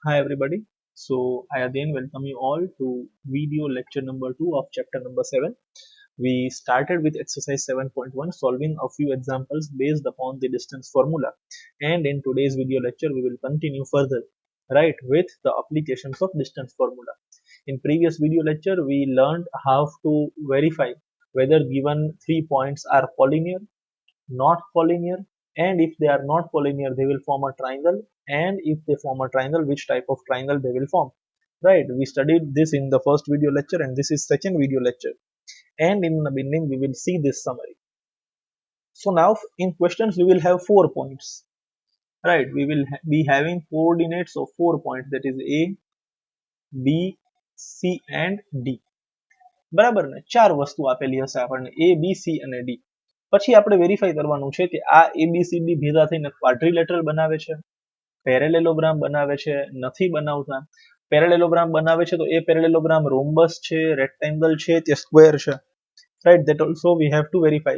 Hi everybody. So I again welcome you all to video lecture number 2 of chapter number 7. We started with exercise 7.1 solving a few examples based upon the distance formula, and in today's video lecture we will continue further right with the applications of distance formula. In previous video lecture we learned how to verify whether given 3 points are collinear, not collinear, and if they are not collinear they will form a triangle, and if they form a triangle which type of triangle they will form. Right, we studied this in the first video lecture and this is second video lecture, and in the beginning we will see this summary. So now in questions we will have 4 points. Right, we will be having coordinates of 4 points, that is A, B, C and D. બરાબર ને ચાર વસ્તુ આપેલી હશે આપણને A, B, C અને D. પછી આપણે વેરીફાઈ કરવાનું છે કે આ ABCD ભેગા થઈને ક્વાડ્રિલેટરલ બનાવે છે, પેરેલેલોગ્રામ બનાવે છે, નથી બનાવતા. પેરેલેલોગ્રામ બનાવે છે તો એ પેરેલેલોગ્રામ રોમ્બસ છે, રેક્ટેંગલ છે કે સ્ક્વેર છે. Right, that also we have to verify.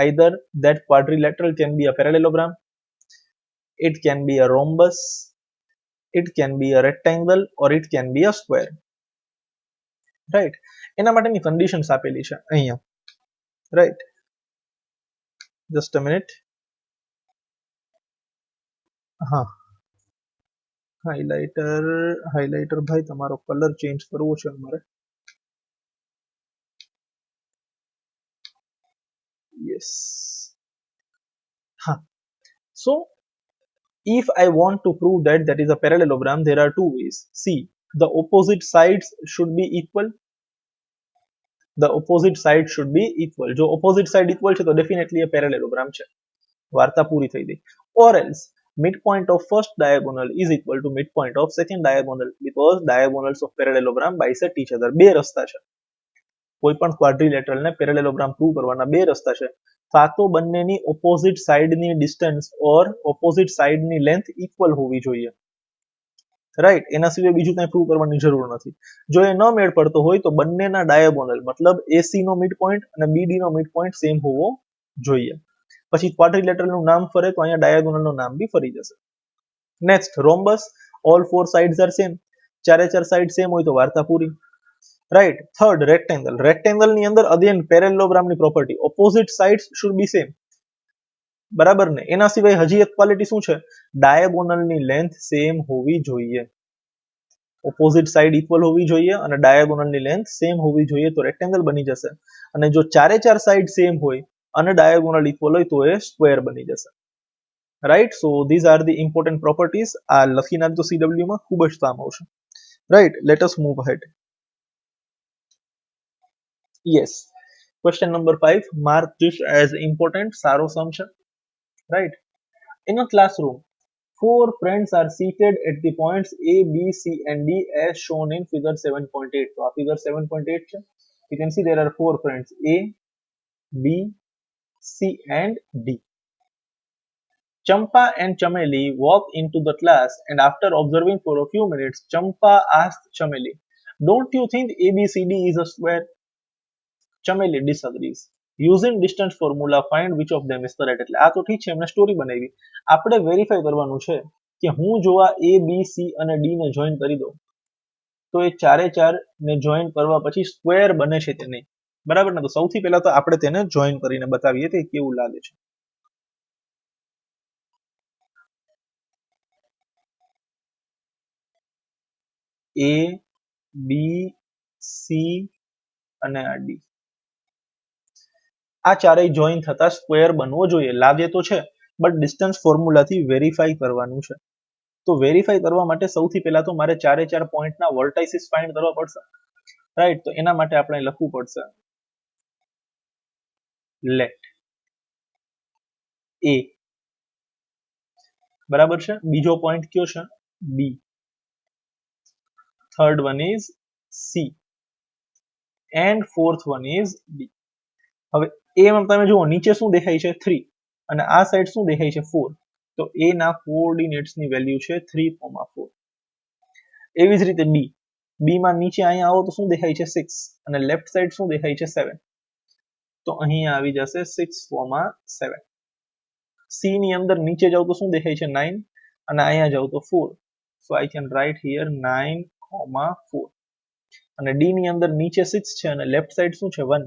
Either that quadrilateral can be a parallelogram, it can be a rhombus, it can be a rectangle or it can be a square. Right, એના માટેની conditions આપેલી છે અહીંયા. Right, just a minute. હા, highlighter ભાઈ તમારો colour change કરવો છે અમારે. Yes. Huh. So if I want to prove that that is a parallelogram, there are two ways. See, the opposite sides should be equal. The opposite side should be equal. જો opposite side equal છે તો definitely a parallelogram છે. વાર્તા પૂરી થઈ ગઈ. Or else midpoint of first diagonal is equal to midpoint of second diagonal, because diagonals of parallelogram bisect each other. બે રસ્તા છે. કોઈ પણ ક્વાડ્રિલેટરલ ને પેરેલેલોગ્રામ પ્રૂવ કરવાના બે રસ્તા છે. કાં તો બંનેની ઓપોઝિટ સાઇડની ડિસ્ટન્સ ઓર ઓપોઝિટ સાઇડની લેન્થ ઇક્વલ હોવી જોઈએ. રાઈટ, એના સિવાય બીજું કંઈ પ્રૂવ કરવાની જરૂર નથી. જો એ ન મેળ પડતો હોય તો બંનેના ડાયાગોનલ મતલબ AC નો મિડ પોઈન્ટ અને BD નો મિડ પોઈન્ટ સેમ હોવો જોઈએ. પછી ક્વાડ્રિલેટરલનું નામ ફરે તો અહીંયા ડાયાગોનલનું નામ બી ફરી જશે. Next rhombus, all four sides are same. ચારે ચાર સાઇડ સેમ હોય તો વાર્તા પૂરી. રાઈટ. Third rectangle. રેક્ટેંગલની અંદર અગેન પેરેલોગ્રામની property opposite sides should be same. બરાબર ને. એના સિવાય હજી એક ક્વોલિટી શું છે? ડાયાગોનલની લેન્થ સેમ હોવી જોઈએ. ઓપોઝિટ સાઇડ ઇક્વલ હોવી જોઈએ અને ડાયાગોનલની લેન્થ સેમ હોવી જોઈએ તો રેક્ટેંગલ બની જશે. અને જો ચારે ચાર સાઇડ સેમ હોય અને ડાયાગોનલ ઇક્વલ હોય તો એ સ્ક્વેર બની જશે. Right, so these are the important properties. આ લખી નાખજો CW માં, ખૂબ જ કામ આવશે. Right, let us move ahead. Yes, question number 5, mark this as important. સારો સમ છે. Right, in a classroom 4 friends are seated at the points A, B, C and D as shown in figure 7.8. So figure 7.8 છે. You can see there are 4 friends A, B, C and D. Champa and Chameli walk into the class and after observing for a few minutes, Champa asked Chameli, "Don't you think ABCD is a square?" Chameli disagrees. Using distance formula find which of them is correct. એટલે આ તો ઠીક છે, એમને story બનાવી. આપણે verify કરવાનું છે કે હું જો આ A, B, C અને D ને જોઈન કરી દઉં તો એ ચારે ચાર ને જોઈન કરવા પછી સ્ક્વેર બને છે કે નહીં. બરાબર ને. તો સૌથી પહેલા તો આપણે તેને જોઈન કરીને બતાવીએ કે કેવું લાગે છે. A, B, C અને આ D. આ ચારેય જોઈન થતા સ્ક્વેર બનવો જોઈએ. લાગે તો છે બટ ડિસ્ટન્સ ફોર્મ્યુલાથી વેરીફાઈ કરવાનું છે. તો વેરીફાઈ કરવા માટે સૌથી પહેલા તો મારે ચારે ચાર પોઈન્ટના વર્ટાઇસિસ ફાઇન્ડ કરવા પડશે. રાઈટ, તો એના માટે આપણે લખવું પડશે લેટ A. બરાબર છે. બીજો પોઈન્ટ કયો છે? B. Third one is C and fourth one is D. હવે એમાં તમે જુઓ નીચે શું દેખાય છે? 3 અને આ સાઈડ શું દેખાય છે? 4. તો A ના કોઓર્ડિનેટ્સની વેલ્યુ છે 3,4. એવી જ રીતે B. B માં નીચે અહીંયા આવો તો શું દેખાય છે? 6 અને લેફ્ટ સાઈડ શું દેખાય છે? 7. તો અહીંયા આવી જશે 6,7. C ની અંદર નીચે જાવ તો શું દેખાય છે? 9 અને અહીંયા જાવ તો 4. so I can write here 9, 4 અને d ની અંદર નીચે 6 છે અને લેફ્ટ સાઈડ શું છે 1,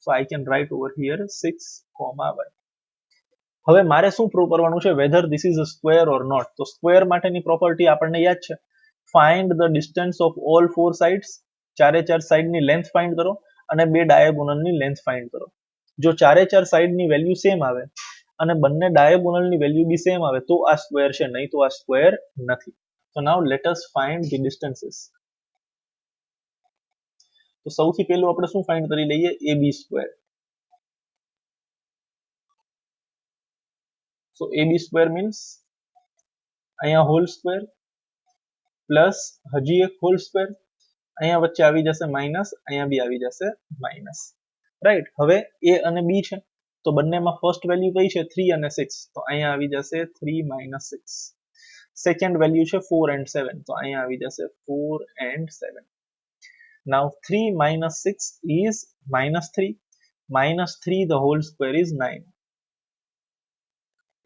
so I can write over here 6, 1. હવે મારે શું પ્રૂવ કરવાનું છે whether this is a square or not. તો સ્ક્વેર માટેની પ્રોપર્ટી આપણને યાદ છે, find the distance of all four sides. ચારે ચાર સાઈડની લેન્થ ફાઇન્ડ કરો અને બે ડાયાગોનલની લેન્થ ફાઇન્ડ કરો. જો ચારે ચાર સાઈડની વેલ્યુ સેમ આવે અને બંને ડાયાગોનલની વેલ્યુ બી સેમ આવે તો આ સ્ક્વેર છે, નહીં તો આ સ્ક્વેર નથી. So now let us find the distances. તો સૌથી પહેલું આપણે શું ફાઇન્ડ કરી લઈએ, AB square. So AB square means અહીંયા હોલ સ્ક્વેર પ્લસ હજી એક હોલ સ્ક્વેર, અહીંયા વચ્ચે આવી જશે માઇનસ, અહીંયા બી આવી જશે માઇનસ, રાઈટ. હવે A અને B છે તો બંનેમાં ફર્સ્ટ વેલ્યુ કઈ છે 3 અને 6, તો અહીંયા આવી જશે 3 minus 6. સેકન્ડ વેલ્યુ છે 4 and 7, તો અહીંયા આવી જશે 4 and 7. Now 3 minus 6 is minus 3, minus 3 the whole square is 9,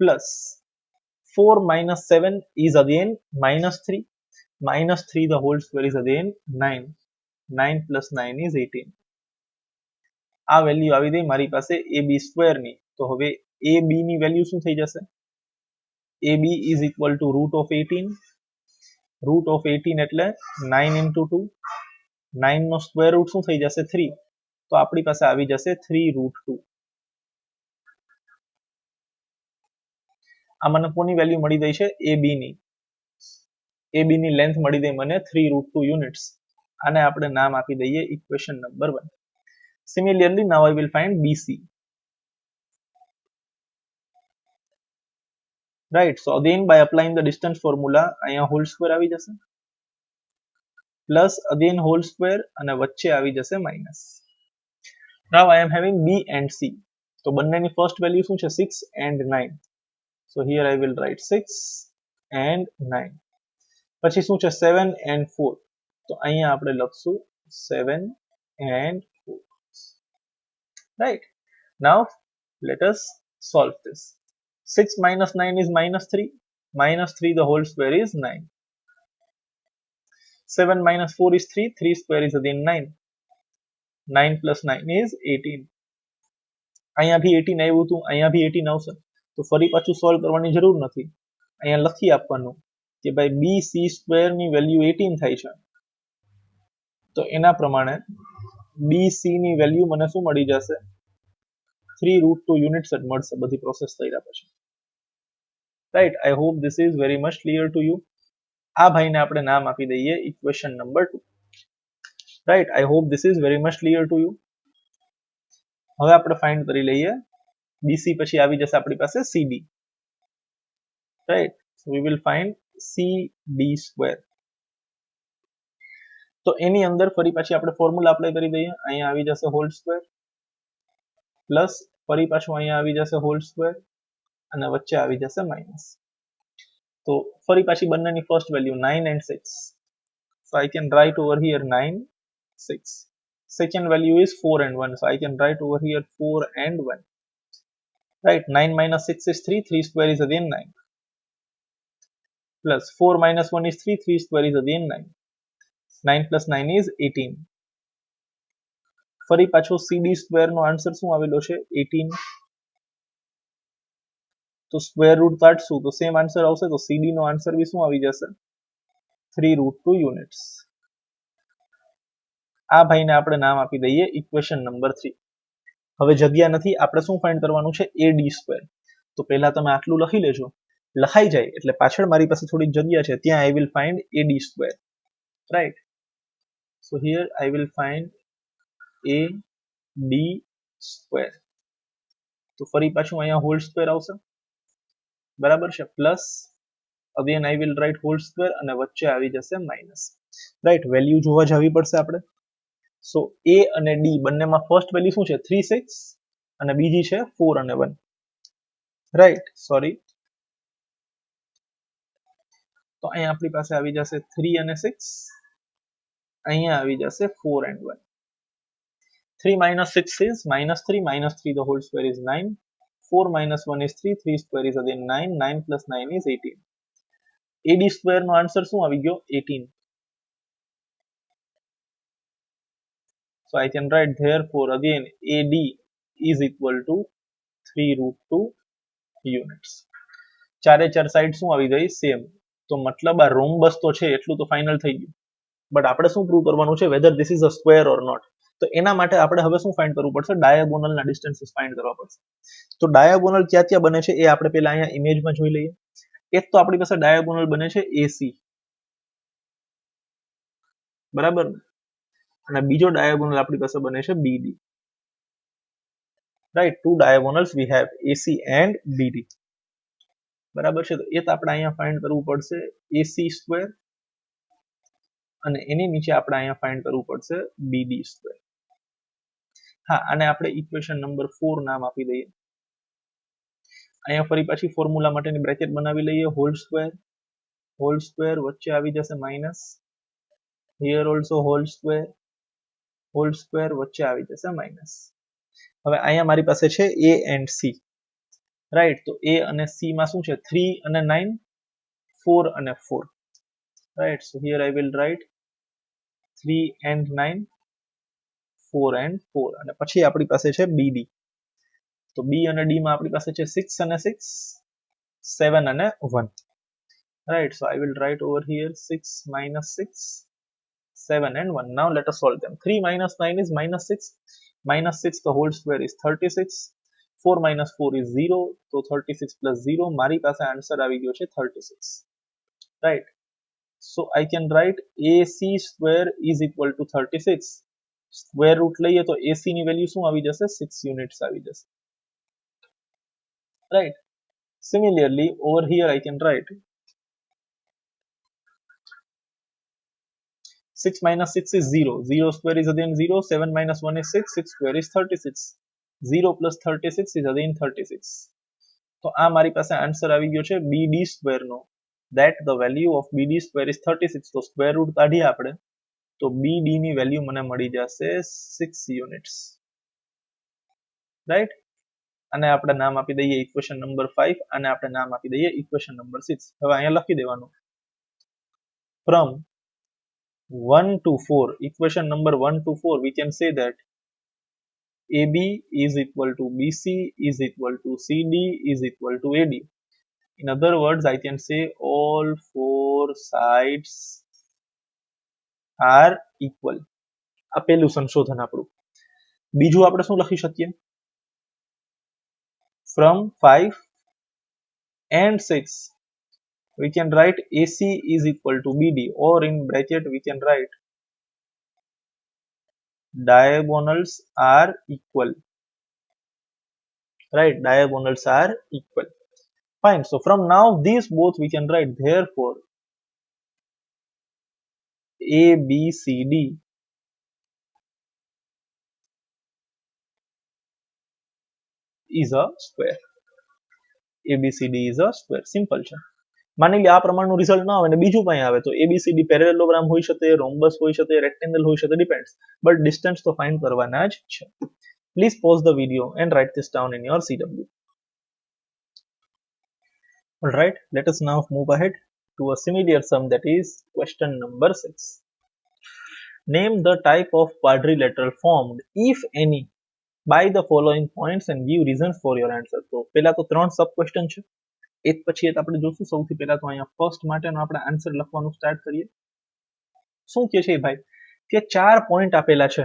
plus 4 minus 7 is again minus 3, minus 3 the whole square is again 9, 9 plus 9 is 18. આ વેલ્યુ આવી ગઈ મારી પાસે AB સ્ક્વેર ની. તો હવે AB ની વેલ્યુ શું થઈ જશે, AB is equal to root of 18, root of 18 એટલે 9 into 2, 9 નો સ્ક્વેર રૂટ શું થઈ જશે 3, તો આપણી પાસે આવી જશે 3 root 2. આ મને કોની વેલ્યુ મળી ગઈ છે, AB ની. AB ની લેન્થ મળી ગઈ મને 3 root 2 યુનિટ્સ. આને આપણે નામ આપી દઈએ equation number 1. Similarly, now I will find BC. Right. So again by applying the distance formula, અહીંયા whole square આવી જશે plus again whole square અને વચ્ચે આવી જશે minus. Now I am having B and C. તો બંનેની first value શું છે 6 and 9. So here I will write 6 and 9. પછી શું છે 7 and 4. તો અહીંયા આપણે લખશું 7 and 4. Right. Now let us solve this. 6 minus 9 is minus 3. Minus 3 the whole square is 9. 7 minus 4 is 3. 3 square is again 9. 9 plus 9 is 18. અહીંયા ભી 18 આવ્યું હતું, અહીંયા ભી 18 આવશે. તો ફરી પાછું સોલ્વ કરવાની જરૂર નથી. અહીંયા લખી આપવાનું કે ભાઈ BC સ્ક્વેર ની વેલ્યુ 18 થાય છે. તો એના પ્રમાણે BC ની વેલ્યુ મને શું મળી જશે 3 root 2 units જ મળશે બધી પ્રોસેસ કર્યા પછી. Right. I hope this is very much clear to you. આ ભાઈને આપણે નામ આપી દઈએ equation number 2. Right. I hope this is very much clear to you. હવે આપણે ફાઇન્ડ કરી લઈએ BC, પછી આવી જશે આપણી પાસે CD. Right. So we will find CD square. તો એની અંદર ફરી પાછી આપણે ફોર્મ્યુલા અપ્લાય કરી દઈએ. અહીંયા આવી જશે હોલ સ્ક્વેર પ્લસ ફરી પાછું અહીંયા આવી જશે હોલ સ્ક્વેર અને વચ્ચે આવી જશે માઇનસ. તો ફરી પાછી બંનેની first value 9 and 6. So I can write over here 9, 6. Second value is 4 and 1. So I can write over here 4 and 1. Right. 9 minus 6 is 3. 3 square is again 9. Plus 4 minus 1 is 3. 3 square is again 9. 9 plus 9 is 18. ફરી પાછો CD square નો answer શું આવેલો છે 18. તો square root કાઢશું તો same answer આવશે. તો CD નો આન્સર બી શું આવી જશે 3 root 2 યુનિટ્સ. આ ભાઈને આપણે નામ આપી દઈએ ઇક્વેશન નંબર 3. હવે જગ્યા નથી, આપણે શું ફાઇન્ડ કરવાનું છે AD સ્ક્વેર. તો પહેલા તમે આટલું લખી લેજો, લખાઈ જાય એટલે પાછળ મારી પાસે થોડીક જગ્યા છે ત્યાં I will find AD square. Right. So here I will find AD square. તો ફરી પાછું અહીંયા હોલ સ્ક્વેર આવશે, બરાબર છે, plus again I will write whole square અને વચ્ચે આવી જશે માઇનસ. રાઈટ. વેલ્યુ જોવા જવી પડશે આપણે. સો A અને D બંનેમાં ફર્સ્ટ વેલ્યુ શું છે 3, 6 અને બીજી છે 4 અને 1. રાઈટ. સોરી. તો અહીંયા આપણી પાસે આવી જશે 3 અને 6, અહીંયા આવી જશે 4 and 1. 3 minus 6 is minus 3, minus 3 the whole square is 9. 4 minus 1 is 3, 3 square is again 9, 9 plus 9 is 18. AD square નો આન્સર શું આવી ગયો 18. So I can write therefore again AD is equal to 3√2 units. ચારે ચાર સાઈડ શું આવી ગઈ same. તો મતલબ આ રોમ્બસ તો છે એટલું તો ફાઇનલ થઈ ગયું. બટ આપણે શું પ્રૂવ કરવાનું છે whether this is a square or not. તો એના માટે આપણે હવે શું ફાઇન્ડ કરવું પડશે ડાયાગોનલના ડિસ્ટન્સીસ ફાઇન્ડ કરવા પડશે. તો ડાયાગોનલ ક્યાં ક્યાં બને છે એ આપણે પહેલા અહીંયા ઇમેજમાં જોઈ લઈએ. એક તો આપણી પાસે ડાયાગોનલ બને છે AC, બરાબર ને, અને બીજો ડાયાગોનલ આપણી પાસે બને છે BD. Right, two diagonals we have AC and BD. બરાબર છે, તો એ તો આપણે અહીંયા ફાઇન્ડ કરવું પડશે AC સ્ક્વેર, અને એની નીચે આપણે અહીંયા ફાઇન્ડ કરવું પડશે BD સ્ક્વેર. હા, અને આપણે ઇક્વેશન નંબર 4 નામ આપી દઈએ. અહીંયા ફરી પાછી ફોર્મ્યુલા માટેની બ્રેકેટ બનાવી લઈએ. હોલ સ્ક્વેર વચ્ચે આવી જશે minus, here also whole square વચ્ચે આવી જશે માઇનસ. હવે અહીંયા મારી પાસે છે A એન્ડ C. રાઈટ, તો A અને C માં શું છે 3 અને 9, 4 અને 4. Right, so here I will right 3 and 9, 4 and 4. અને પછી આપણી પાસે છે BD. તો B અને D માં આપણી પાસે છે 6 અને 6, 7 અને 1. Right, so I will right over here 6 minus 6, 7 and 1. Now let us solve them. 3 minus 9 is minus 6. Minus 6 the whole square is 36. 4 minus 4 is 0. So 36 plus 0. મારી પાસે આન્સર આવી ગયો છે 36. Right. So I can write AC square is equal to 36. Square root લઈએ તો AC ની value શું આવી જશે 6 units આવી જશે. Right. Similarly over here I can write 6 minus 6 is 0. 0 square is again 0. 7 minus 1 is 6. 6 square is 36. 0 plus 36 is again 36. તો આ મારી પાસે આન્સર આવી ગયો છે BD સ્ક્વેર નો. That the value of BD square is 36. તો સ્ક્વેર રૂટ કાઢીએ આપણે તો BD ની વેલ્યુ મને મળી જશે 6 યુનિટ્સ. રાઈટ, અને આપણે નામ આપી દઈએ ઇક્વેશન નંબર 5 અને આપણે નામ આપી દઈએ ઇક્વેશન નંબર 6. હવે અહીંયા લખી દેવાનું from 1 to 4, equation number 1 to 4, we can say that AB is equal to BC is equal to CD is equal to AD. In other words, I can say all four sides are equal. આ પહેલું સંશોધન આપણું. બીજું આપણે શું લખી શકીએ? From 5 and 6, we can write AC is equal to BD, or in bracket we can write diagonals are equal. Right, diagonals are equal. Fine. So from now these both we can write, therefore ABCD is a square. ABCD is a square. Simple છે. માની લે આ પ્રમાણનું result ના આવે ને બીજું કંઈ આવે તો ABCD પેરેલેલોગ્રામ હોઈ શકે, રોમ્બસ હોઈ શકે, રેક્ટેંગલ હોઈ શકે, ડિપેન્ડ્સ. બટ ડિસ્ટન્સ તો ફાઇન્ડ કરવાના જ છે. Please pause the video and write this down in your CW. Alright, let us now move ahead to a similar sum, that is question number 6. Name the type of quadrilateral formed, if any, by the following points and give reasons for your answer. તો પહેલા તો 3 સબ question છે. એક પછી એક આપણે જોશું. સૌથી પહેલા તો અહીંયા ફર્સ્ટ માટેનો આપણે આન્સર લખવાનું સ્ટાર્ટ કરીએ. શું કહે છે ભાઈ કે 4 પોઈન્ટ આપેલા છે.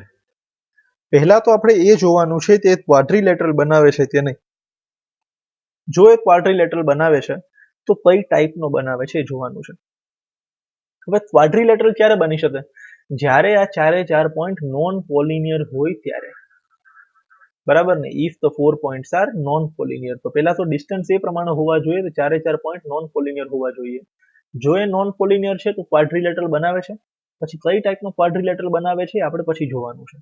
પહેલા તો આપણે એ જોવાનું છે કે ક્વાડ્રિલેટરલ બનાવે છે કે નહીં. જો એ ક્વાડ્રિલેટરલ બનાવે છે તો કઈ ટાઈપનો બનાવે છે એ જોવાનું છે. હવે ક્વાડ્રિલેટરલ ક્યારે બની શકે? જ્યારે આ ચારે ચાર પોઈન્ટ નોન કોલિનિયર હોય ત્યારે. બરાબર ને, if the 4 points are non collinear. તો પહેલા તો ડિસ્ટન્સ એ પ્રમાણે હોવા જોઈએ તો ચારે ચાર પોઈન્ટ નોન કોલિનિયર હોવા જોઈએ. જો એ નોન કોલિનિયર છે તો ક્વાડ્રિલેટરલ બનાવે છે. પછી કઈ ટાઈપનો ક્વાડ્રિલેટરલ બનાવે છે આપણે પછી જોવાનું છે.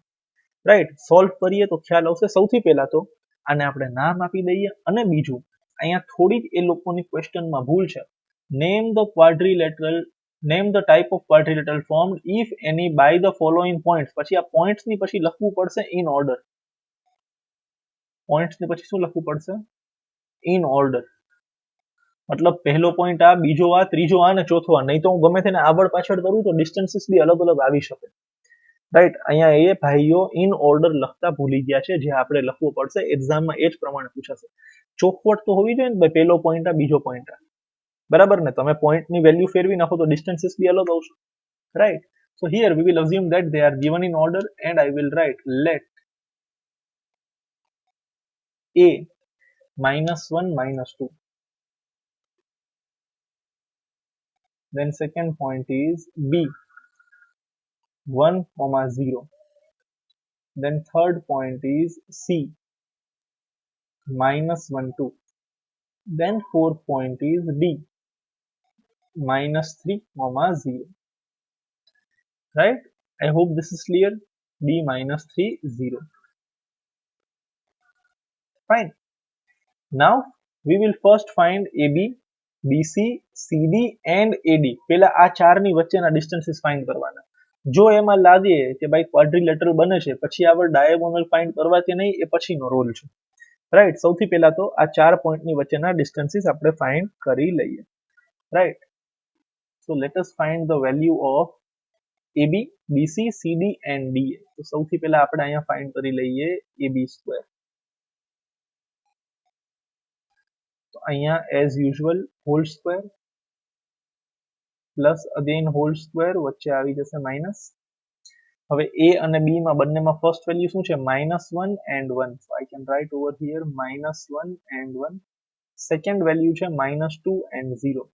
રાઈટ, સોલ્વ કરીએ તો ખ્યાલ આવશે. સૌથી પહેલા તો આને આપણે નામ આપી દઈએ, અને બીજું અહીંયા થોડીક એ લોકોની ક્વેશ્ચનમાં ભૂલ છે. Name the type of quadrilateral formed if any by the following points. પછી આ પોઈન્ટ્સ ની પછી લખવું પડશે ઇન ઓર્ડર. પોઈન્ટ્સ ને પછી શું લખવું પડશે? In order. मतलब पहलो पॉइंट आ, बीजो आ, त्रीजो आ ने चौथो आ, नहीं तो હું ગમે તેને આગળ પાછળ કરું તો ડિસ્ટન્સીસ બી અલગ અલગ આવી શકે, રાઈટ. અહીંયા એ ભાઈઓ ઇન ઓર્ડર લખતા ભૂલી ગયા છે, જે આપણે લખવું પડશે એક્ઝામમાં એ જ પ્રમાણે પૂછાશે. ચોખવટ તો હોવી જોઈએ ને ભાઈ, પહેલો પોઈન્ટ આ, બીજો પોઈન્ટ આ, બરાબર ને. તમે પોઈન્ટની વેલ્યુ ફેરવી નાખો તો ડિસ્ટન્સીસ બી અલગ આવશે, right. So here we will assume that they are given in order and I will write let a -1 -2. Then second point is b 1, 0. Then third point is c -1, 2. Then fourth point is d -3, 0. Right? I hope this is clear. d -3, 0. Fine. Now we will first find AB, BC, CD and AD. પેલા આ ચારની વચ્ચેના distances find કરવાના. જો એમાં લાગે કે ભાઈ ક્વાડ્રિલેટરલ બને છે, પછી આપણે ડાયાગોનલ ફાઇન્ડ કરવા કે નહીં એ પછીનો રોલ છે, રાઈટ. સૌથી પહેલા તો આ ચાર પોઈન્ટની વચ્ચેના ડિસ્ટન્સીસ આપણે ફાઇન્ડ કરી લઈએ, right. So let us find the value of AB, BC, CD and DA. તો સૌથી પહેલા આપણે અહીંયા ફાઇન્ડ કરી લઈએ AB સ્ક્વેર. તો અહીંયા as usual whole square plus again whole square, વચ્ચે આવી જશે માઇનસ. હવે a અને b માં બંનેમાં ફર્સ્ટ વેલ્યુ શું છે? -1 and 1. So I can write over here -1 and 1. Second value છે -2 and 0.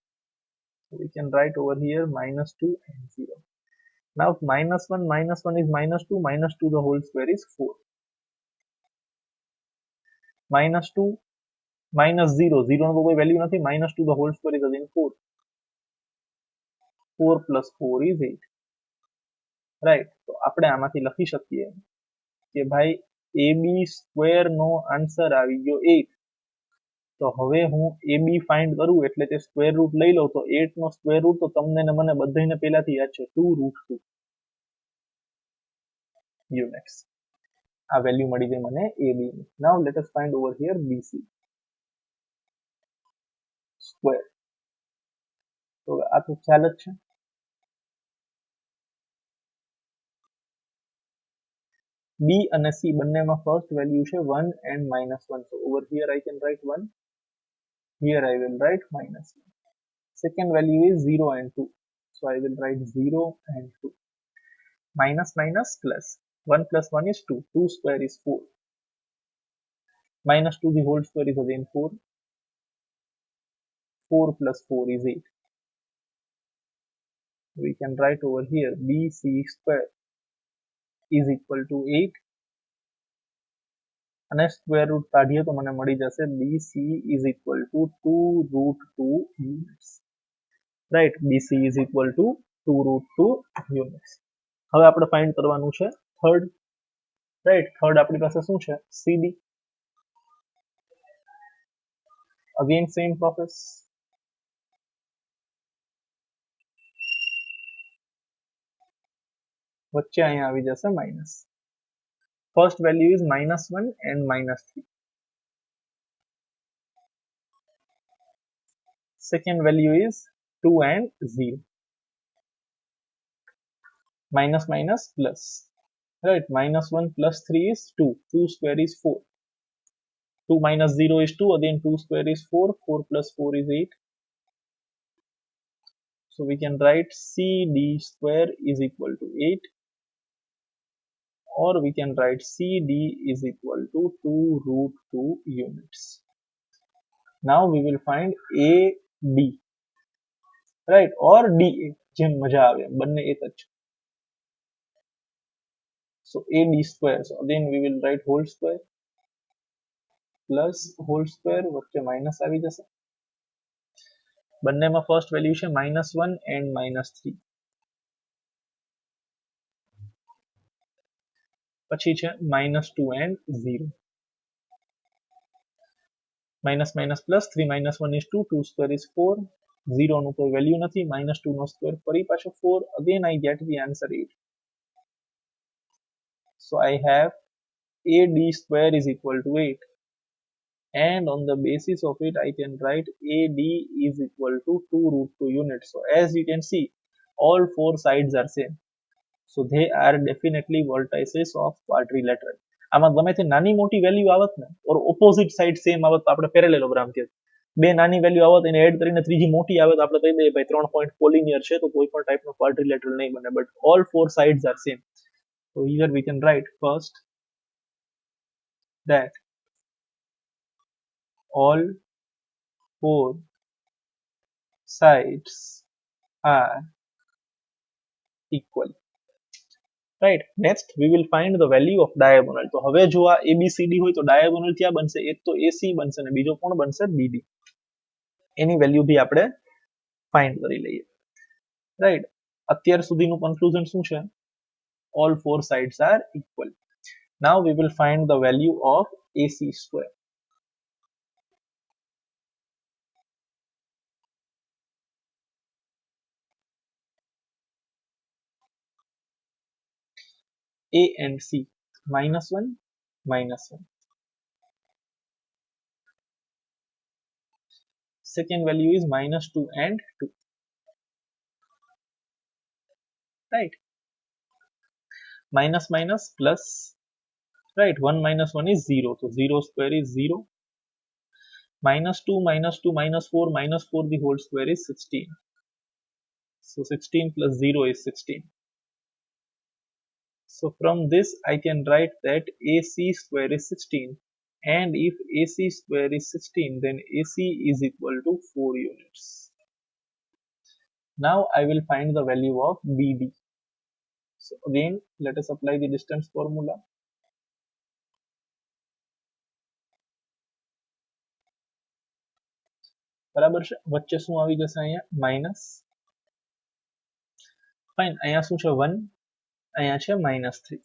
So we can write over here -2 and 0. Now -1 is -2, -2 the whole square is 4. -2 -0, 0 નો કોઈ વેલ્યુ નથી, -2 the whole square is again 4. 4 plus 4 is 8. Right. તો આપણે આમાંથી લખી શકીએ કે ભાઈ AB સ્ક્વેર નો આન્સર આવી ગયો 8. તો હવે હું AB ફાઇન્ડ કરું એટલે તે સ્ક્વેર રૂટ લઈ લઉં, તો 8 નો સ્ક્વેર રૂટ તો તમને ને મને બધાને પહેલાથી યાદ છે, 2√2 યુનિટ્સ. આ વેલ્યુ મળી ગઈ મને AB ની. Now let us find over here BC square. તો આ તો ખ્યાલ જ છે. B અને C બંનેમાં ફર્સ્ટ વેલ્યુ છે 1 and -1. So over here I can write 1. Here I will write -1. Second value is 0 and 2. So I will write 0 and 2. Minus minus plus. 1 plus 1 is 2. 2 square is 4. -2 the whole square is again 4. 4 plus 4 is 8. We can write over here BC square is equal to 8. અને square root કાઢીએ તો મને મળી જશે BC is equal to 2√2 units. Right. BC is equal to 2√2 units. હવે આપણે find કરવાનું છે થર્ડ, રાઈટ. થર્ડ આપણી પાસે શું છે? CD. Again same process. વચ્ચે અહીંયા આવી જશે minus. First value is -1 and -3. Second value is 2 and 0. Minus minus plus. Right, -1 plus 3 is 2. 2 square is 4. 2 minus 0 is 2. Again 2 square is 4. 4 plus 4 is 8. So we can write CD square is equal to 8. Or we can write CD is equal to 2√2 units. Now we will find AB, right, or DA. જેમ મજા આવે બંને એક જ. So AD square. So again we will write whole square plus whole square, વચ્ચે minus આવી જશે. બંનેમાં ફર્સ્ટ વેલ્યુ છે -1 and -3. પછી છે -2 and 0. minus minus plus 3 minus 1 is 2. 2 square is 4. 0 નું કોઈ વેલ્યુ નથી. -2 નો સ્ક્વેર ફરી પાછો 4. Again I get the answer 8. So I have AD square is equal to 8. and on the basis of it I can write AD is equal to 2 root 2 units. So as you can see, all four sides are same, so they are definitely vertices of quadrilateral. આમાં ગમે તે નાની મોટી value આવત ને ઓર opposite side same આવત તો આપણે પેરેલેલોગ્રામ કહે. બે નાની વેલ્યુ આવત એને એડ કરીને ત્રીજી મોટી આવે તો આપણે કહી દઈએ ભાઈ 3 પોઈન્ટ કોલિનિયર છે તો કોઈ પણ ટાઈપનો ક્વાડ્રિલેટરલ નહીં બને, but all four sides are same. So here we can write first that all four sides are equal. Right. Next we will find the value of diagonal. તો હવે જો આ ABCD હોય તો diagonal ક્યાં બનશે? એક તો AC બનશે અને બીજો કોણ બનશે? BD. એની વેલ્યુ ભી આપણે ફાઇન્ડ કરી લઈએ. રાઈટ. અત્યાર સુધીનું કન્ક્લુઝન શું છે? All four sides are equal. Now we will find the value of AC square. A and C, -1, -1. Second value is -2 and 2. Right. Minus minus plus. Right. 1 minus 1 is 0. So 0 square is 0. -2 -2 -4 -4 the whole square is 16. So 16 plus 0 is 16. So from this I can write that AC square is 16, and if AC square is 16 then AC is equal to 4 units. Now I will find the value of BD. So again let us apply the distance formula. બરાબર છે, વચ્ચે શું આવી જશે? અહીંયા minus. Fine. અહીંયા શું છે? 1, અહીંયા છે -3.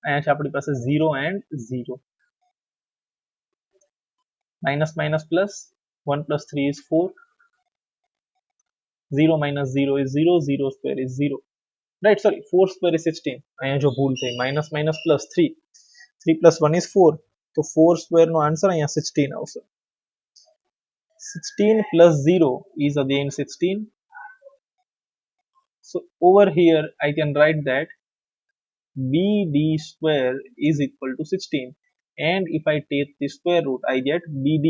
અહીંયા છે આપણી પાસે 0 and 0. Minus minus plus. 1 plus 3 is 4. 0 minus 0 is 0. 0 square is 0. Right, sorry, 4 square is 16. અહીંયા જો ભૂલ થઈ. minus minus plus 3. 3 plus 1 is 4. તો 4 square નો આન્સર અહીંયા 16 આવશે. 16 plus 0 is again 16. So over here I can write that BD square is equal to 16, and if I take the square root I get BD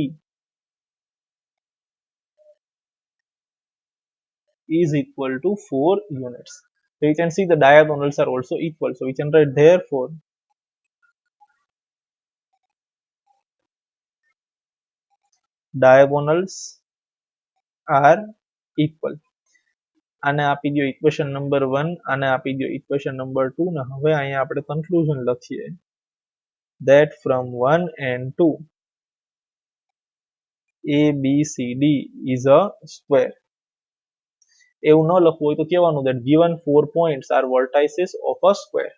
is equal to 4 units. So you can see the diagonals are also equal, so we can write therefore diagonals are equal. આને આપી દો equation number 1, આને આપી દો equation number 2, ને હવે અહીંયા આપણે કન્ક્લુઝન લખીએ that from 1 and 2 ABCD is a square. એવું ન લખવું હોય તો કહેવાનું that given 4 points are vertices of a square.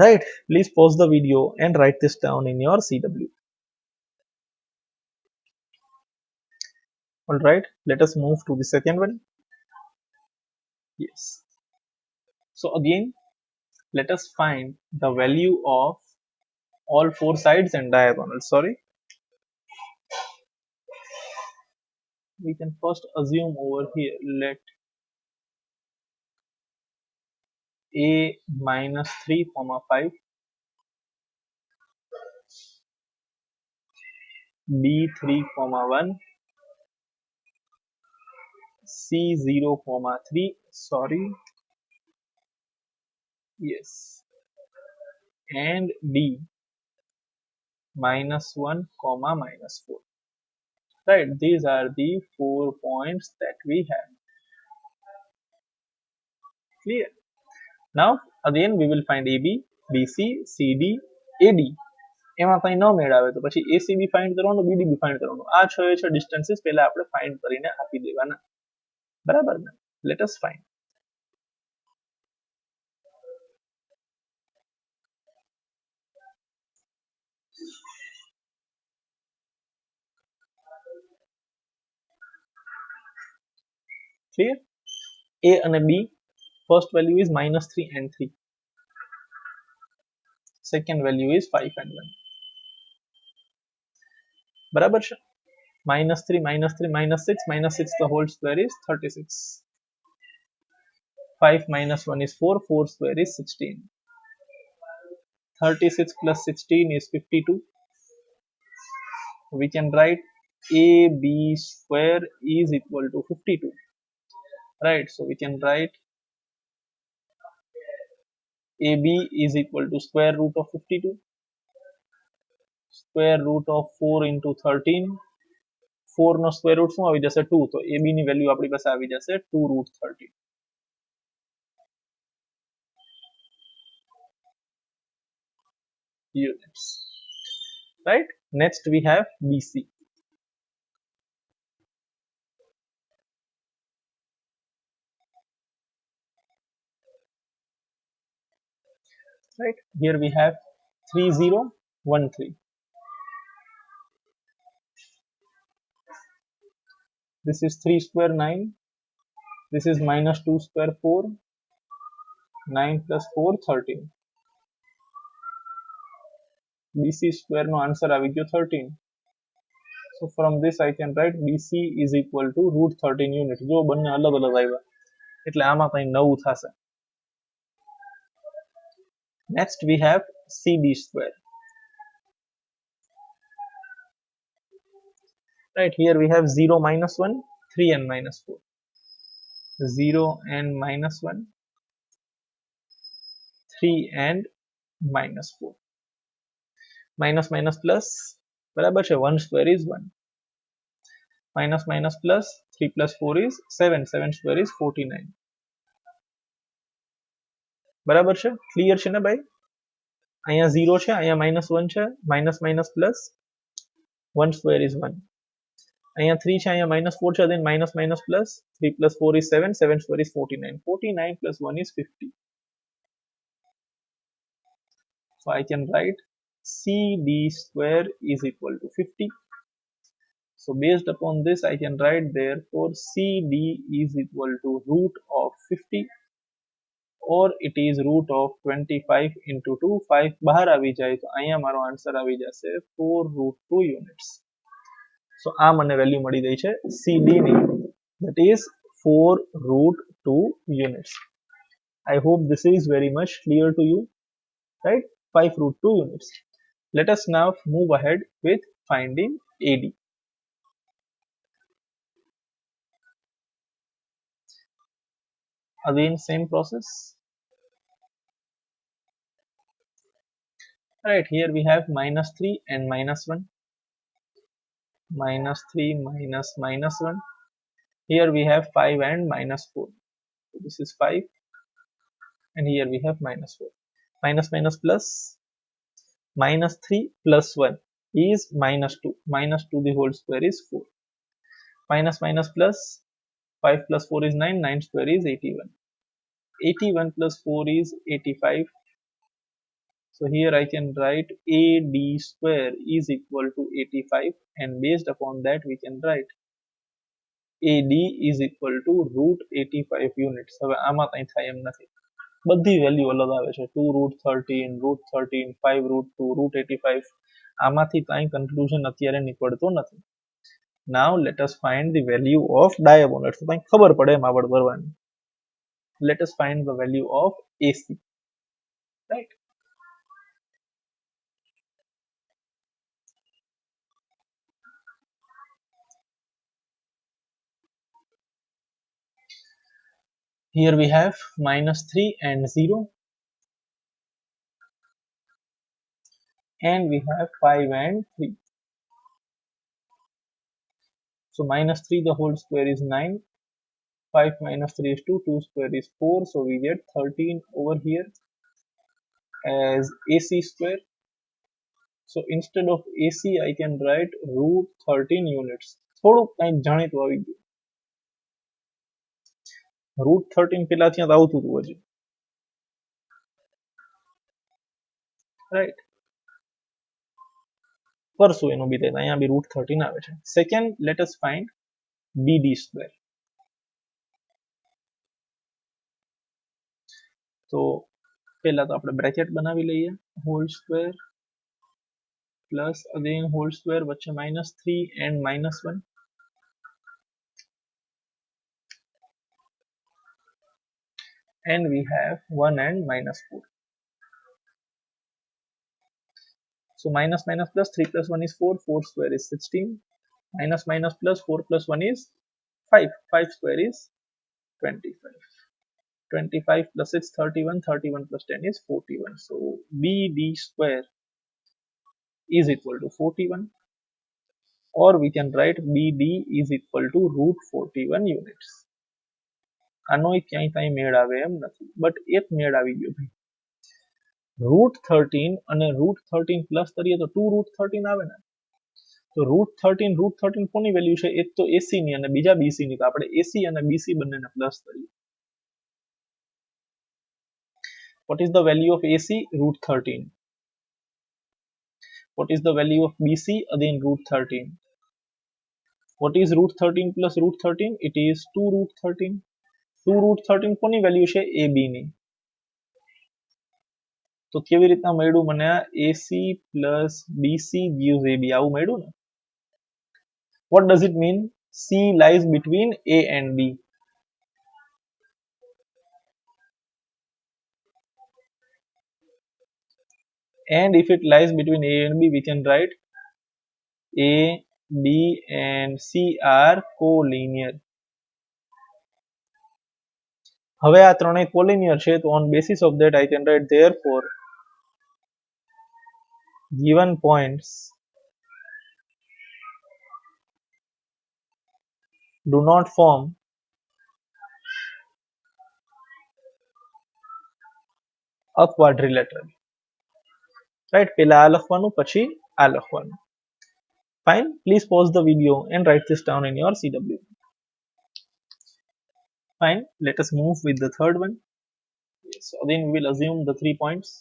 Right. Please pause the video and write this down in your CW. All right, let us move to the second one. Yes. So again, let us find the value of all four sides and diagonals. Sorry. We can first assume over here, let A minus 3, 5, B 3, 1, C 0, 3, sorry, yes, and D -1, -4. Right, these are the 4 points that we have. Clear? Now again we will find AB, BC, CD, AD. એમાં કંઈ ન મેળવે તો પછી ACB find કરવાનું, BDB find કરવાનું. આ છ ડિસ્ટન્સીસ પહેલા આપણે ફાઇન્ડ કરીને આપી દેવાના. બરાબર ને? Late us find. Clear? A અને B, first value is -3 and 3. second value is 5 and 1. બરાબર છે. -3 -3 -6 -6 the whole square is 36. 5 minus 1 is 4, 4 square is 16. 36 plus 16 is 52. We can write AB square is equal to 52. Right, so we can write AB is equal to square root of 52. Square root of 4 into 13. 4 no square root શું આવી જશે 2, તો AB ની value આપણી પાસે આવી જશે 2 root 13 units. Right, next we have BC. Right, here we have 3013. This is 3 square 9. This is minus 2 square 4. 9 plus 4 13. BC square no answer આવી ગયો 13. So from this I can write BC is equal to root 13 units. જો બંને અલગ અલગ આવ્યા એટલે આમાં કંઈ નવું થશે. Next we have CD square. Right, here we have 0 minus 1, 3 and minus 4. 0 and minus 1, 3 and minus 4. Minus minus plus બરાબર છે 1 square is 1. Minus minus plus 3 plus 4 is 7. 7 square is 49. બરાબર છે, ક્લિયર છે ને ભાઈ? અહીંયા 0 છે, અહીંયા -1 છે, minus minus plus 1 square is 1. અહીંયા 3 છે, અહીંયા -4 છે, then minus minus plus 3 plus 4 is 7. 7 square is 49. 49 plus 1 is 50. So I can write CD square is equal to 50. So based upon this I can write therefore CD is equal to root of 50, or it is root of 25 into 2. 5 બહાર આવી જાય તો અહીંયા મારો answer આવી જશે 4 root 2 units. So આ મને વેલ્યુ મળી ગઈ છે CD ની, that is 4 root 2 units. I hope this is very much clear to you, right? 5 root 2 units. Let us now move ahead with finding AD. Again same process. Right, here we have -3 and -1. -3 minus -1. Here we have 5 and -4. So this is 5 and here we have -4. Minus minus plus -3 plus 1 is -2. -2 the whole square is 4. Minus minus plus 5 plus 4 is 9. 9 square is 81. 81 plus 4 is 85. So here I can write AD square is equal to 85, and based upon that we can write AD is equal to root 85 units. હવે આમાં કંઈ થાય એમ નથી, બધી value અલગ આવે છે. 2 root 13, root 13, 5 root 2, root 85. આમાંથી કંઈ કન્ક્લુઝન અત્યારે નીકળતો નથી. Now let us find the value of diagonal. તો કંઈ ખબર પડે એમ આગળ ભરવાની. Let us find the value of AC. Right. Here we have -3 and 0, and we have 5 and 3. So -3 the whole square is 9. 5 minus 3 is 2. 2 square is 4. So we get 13 over here as AC square. So instead of AC I can write root 13 units. થોડુંક કંઈક જાણીતું આવી ગયું. root 13 પેલા ત્યાં આવતું હતું હજી. Right. કરશું એનું બી અહીંયા બી root 13 આવે છે. Second, let us find BD square. So પહેલા તો આપણે બ્રેકેટ બનાવી લઈએ, whole square plus again whole square, વચ્ચે -3 and -1, and we have 1 and -4. So minus minus plus 3 plus 1 is 4, 4 square is 16, minus minus plus 4 plus 1 is 5, 5 square is 25, 25 plus 6 31, 31 plus 10 is 41. So BD square is equal to 41, or we can write BD is equal to root 41 units. આનો ક્યાંય કાંઈ મેળ આવે એમ નથી, but એક મેળ આવી ગયો ભાઈ. √13 અને √13 પ્લસ કરીએ તો 2 √13 આવે ને. તો √13 કોની વેલ્યુ છે? એક તો AC ની અને બીજા BC ની. તો આપણે AC અને BC બંનેને પ્લસ કરીએ. What is the value of AC? √13. What is the value of BC? Again √13. What is √13 plus √13? It is 2 √13. 2 √13 કોની વેલ્યુ છે? AB ની. તો કેવી રીતના મળ્યું મને? AC plus BC gives AB. આવું મળ્યું ને. What does it mean? C lies between A and B. And if it lies between A and B, we can write A, B and C are collinear. હવે આ ત્રણેય collinear છે, તો on basis of that I can write therefore given points do not form a quadrilateral. Right? પહેલા આ લખવાનું, પછી આ લખવાનું. Fine. Please pause the video and write this down in your CW. Fine. Let us move with the third one. So then we will assume the 3 points.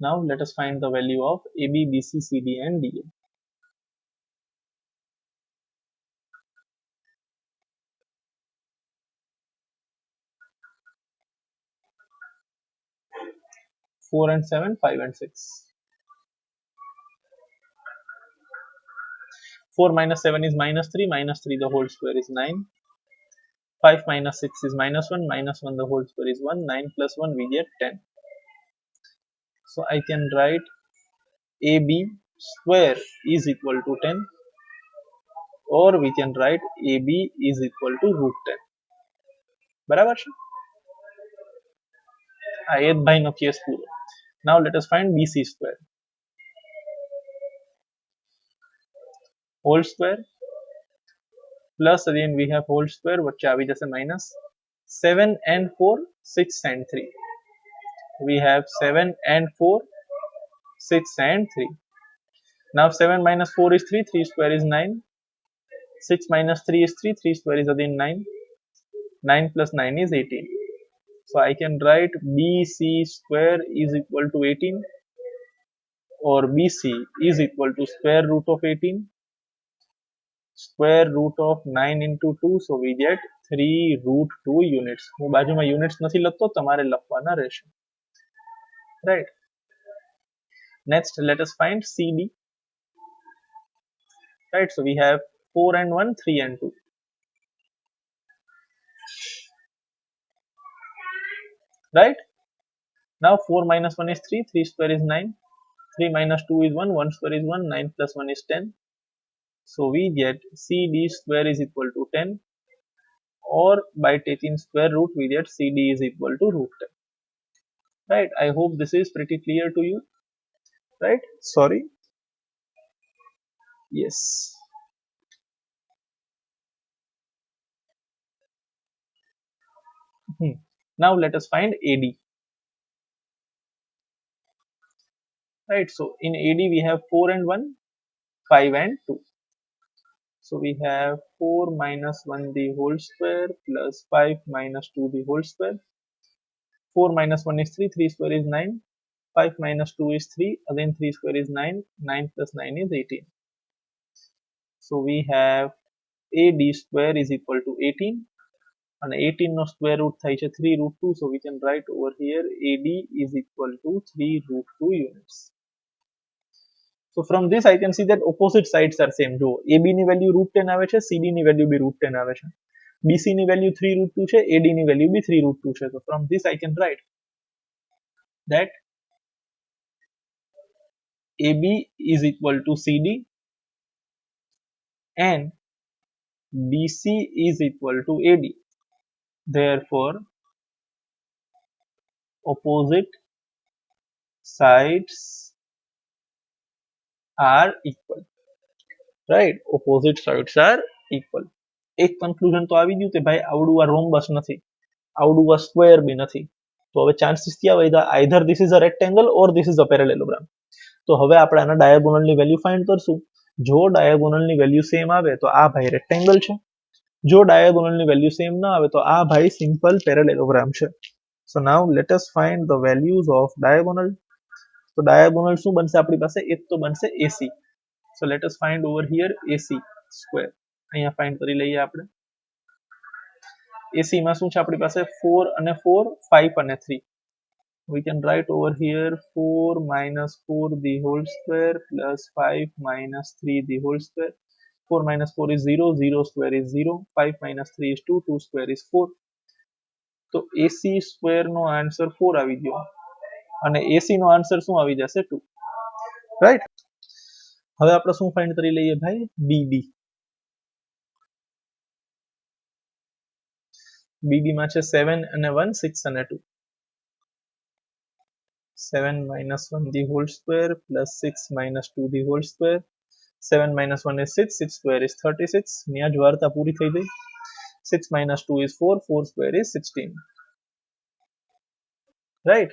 Now let us find the value of AB, BC, CD and DA. Four and 7, 5 and 6. 4 minus 7 is -3, -3 the whole square is 9. 5 minus 6 is -1, -1 the whole square is 1. 9 plus 1 we get 10. So I can write AB square is equal to 10, or we can write AB is equal to √10. બરાબર છે? આ એક ભાઈનો case પૂરો. Now let us find BC square. Whole square plus again we have whole square, વચ્ચે આવી જશે minus. 7 and 4, 6 and 3. We have 7 and 4, 6 and 3. Now 7 minus 4 is 3, 3 square is 9. 6 minus 3 is 3, 3 square is again 9. 9 plus 9 is 18. So I can write BC square is equal to 18, or BC is equal to square root of 18, square root of 9 into 2, so we get 3√2 units. હું બાજુમાં units નથી લખતો, તમારે લખવાના રહેશે. Right. Next, let us find CD. Right, so we have 4 and 1, 3 and 2. Right? Now 4 minus 1 is 3, 3 square is 9, 3 minus 2 is 1, 1 square is 1, 9 plus 1 is 10. So we get CD square is equal to 10, or by taking square root we get CD is equal to √10. Right? I hope this is pretty clear to you. Right? Sorry. Yes. Now let us find AD. right? So in AD we have 4 and 1, 5 and 2. So we have 4 minus 1 the whole square plus 5 minus 2 the whole square. 4 minus 1 is 3, 3 square is 9, 5 minus 2 is 3, again 3 square is 9, 9 plus 9 is 18. So we have AD square is equal to 18 and 18 no square root થાય છે 3 root 2, so we can write over here AD is equal to 3 root 2 units. So from this I can see that opposite sides are same. જો AB ની value root 10 આવે છે, CD ની value બી root 10 આવે છે, BC ની value 3 root 2 છે, AD ની value બી 3 root 2 છે. So from this I can write that AB is equal to CD and BC is equal to AD. Therefore opposite sides are equal, right? Opposite sides are equal. એક conclusion તો આવી ગયું કે ભાઈ આવડું આ rhombus નથી, આવડું આ સ્ક્વેર બી નથી. તો હવે ચાન્સીસ ક્યાં વધ્યા? Either this is a rectangle or this is a parallelogram. તો હવે આપણે આના ડાયાગોનલની વેલ્યુ ફાઇન્ડ કરશું. જો ડાયાગોનલની વેલ્યુ સેમ આવે તો આ ભાઈ રેક્ટેંગલ છે, જો ડાયાગોનલની વેલ્યુ સેમ ના આવે તો આ ભાઈ સિમ્પલ પેરેલેલોગ્રામ છે. So now let us find the values of diagonal. તો ડાયાગોનલ શું બનશે આપણી પાસે? એક તો બનશે AC. So let us find over here AC square. અહીંયા ફાઇન્ડ કરી લઈએ આપણે. AC માં શું છે આપણી પાસે? 4 અને 4, 5 અને 3. We can write over here 4 minus 4 the whole square plus 5 minus 3 the whole square. 4 minus 4 is 0, 0 square is 0, 5 minus 3 is 2, 2 square is 4. તો AC square નો આન્સર 4 આવી ગયો અને AC નો આન્સર શું આવી જશે? 2, રાઈટ? હવે આપણે શું ફાઇન્ડ કરી લઈએ ભાઈ? BD. BD માં છે 7 અને 1, 6 અને 2. 7 minus 1 the whole square plus 6 minus 2 the whole square. 7 minus 1 is 6, 6 square is 36. ન્યા જ વાર્તા પૂરી થઈ ગઈ. 6 minus 2 is 4, 4 square is 16. Right?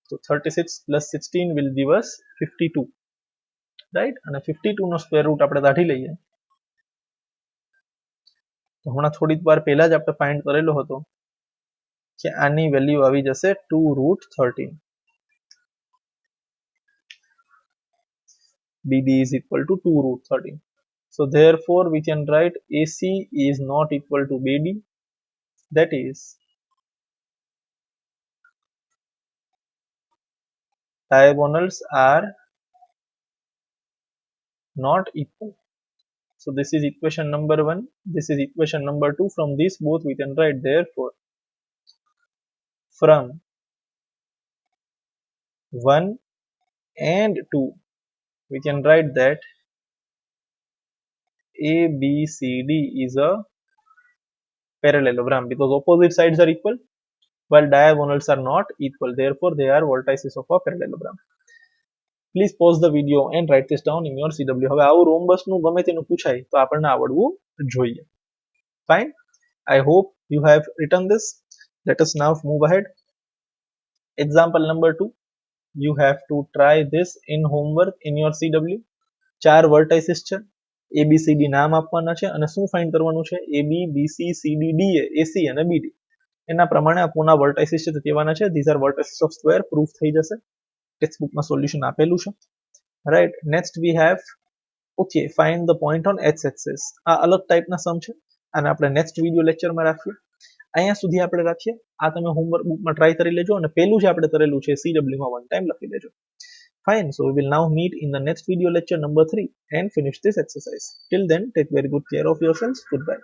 So 36 plus 16 will give us 52. Right? અને 52 નો સ્ક્વેર રૂટ આપણે કાઢી લઈએ. તો હમણાં થોડીક વાર પહેલા જ આપણે ફાઇન્ડ કરેલો હતો કે આની વેલ્યુ આવી જશે 2 root 13. BD is equal to 2 root 13. So therefore we can write AC is not equal to BD. That is diagonals are not equal. So this is equation number 1. This is equation number 2. From these both we can write therefore from 1 and 2 we can write that ABCD is a parallelogram because opposite sides are equal while diagonals are not equal. Therefore they are vertices of a parallelogram. Please pause the video and write this down in your CW. હવે આવું rhombus નું ગમે તેનું પૂછાય તો આપણને આવડવું જોઈએ. Fine. I hope you have written this. Let us now move ahead. Example number 2. You have to try this in homework in your CW. 4 vertices છે. ABCD નામ આપવાના છે અને શું ફાઇન્ડ કરવાનું છે? AB, BC, CD, DA, AC અને BD. એના પ્રમાણે આ કોના vertices છે તે કહેવાના છે. These are vertices of square. Proof થઈ જશે. Textbook માં solution આપેલું છે. Right. Next we have okay, find the point on x-axis. આ અલગ ટાઈપના સમ છે અને આપણે નેક્સ્ટ વિડિયો લેક્ચરમાં રાખીએ. અહીંયા સુધી આપણે રાખીએ. આ તમે હોમવર્ક બુકમાં ટ્રાય કરી લેજો અને પેલું જે આપણે કરેલું છે CW માં વન ટાઈમ લખી લેજો. Fine. So we will now meet in the next video lecture number 3 and finish this exercise. Till then, take very good care of yourselves. Goodbye.